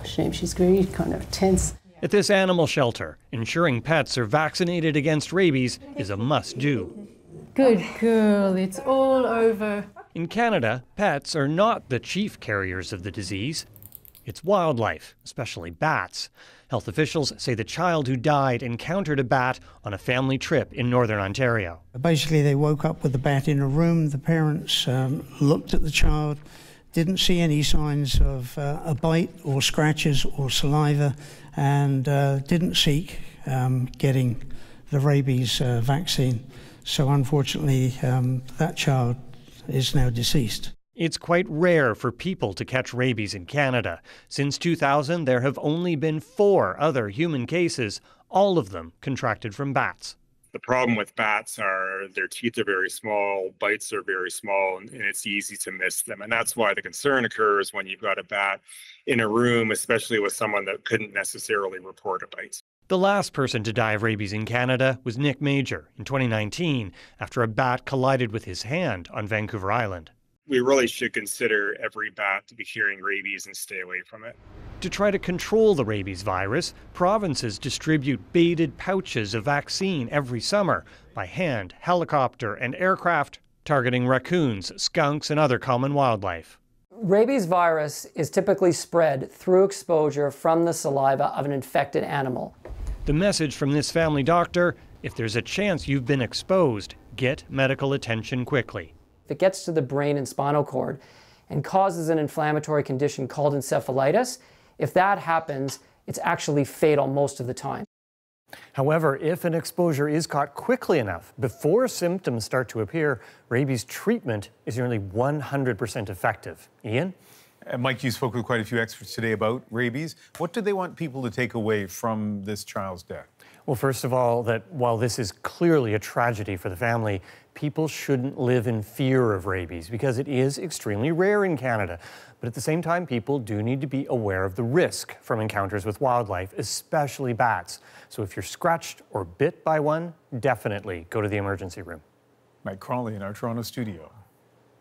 Shame, she's very kind of tense. At this animal shelter, ensuring pets are vaccinated against rabies is a must-do. Good girl, it's all over. In Canada, pets are not the chief carriers of the disease. It's wildlife, especially bats. Health officials say the child who died encountered a bat on a family trip in northern Ontario. Basically, they woke up with the bat in a room. The parents looked at the child, didn't see any signs of a bite or scratches or saliva, and didn't seek getting the rabies vaccine. So unfortunately, that child is now deceased. It's quite rare for people to catch rabies in Canada. Since 2000, there have only been 4 other human cases, all of them contracted from bats. The problem with bats are their teeth are very small, bites are very small, and it's easy to miss them. And that's why the concern occurs when you've got a bat in a room, especially with someone that couldn't necessarily report a bite. The last person to die of rabies in Canada was Nick Major in 2019 after a bat collided with his hand on Vancouver Island. We really should consider every bat to be carrying rabies and stay away from it. To try to control the rabies virus, provinces distribute baited pouches of vaccine every summer by hand, helicopter, and aircraft, targeting raccoons, skunks, and other common wildlife. Rabies virus is typically spread through exposure from the saliva of an infected animal. The message from this family doctor: if there's a chance you've been exposed, get medical attention quickly. If it gets to the brain and spinal cord and causes an inflammatory condition called encephalitis, if that happens, it's actually fatal most of the time. However, if an exposure is caught quickly enough, before symptoms start to appear, rabies treatment is nearly 100% effective. Ian? Mike, you spoke with quite a few experts today about rabies. What do they want people to take away from this child's death? Well, first of all, that while this is clearly a tragedy for the family, people shouldn't live in fear of rabies because it is extremely rare in Canada. But at the same time, people do need to be aware of the risk from encounters with wildlife, especially bats. So if you're scratched or bit by one, definitely go to the emergency room. Mike Crawley in our Toronto studio.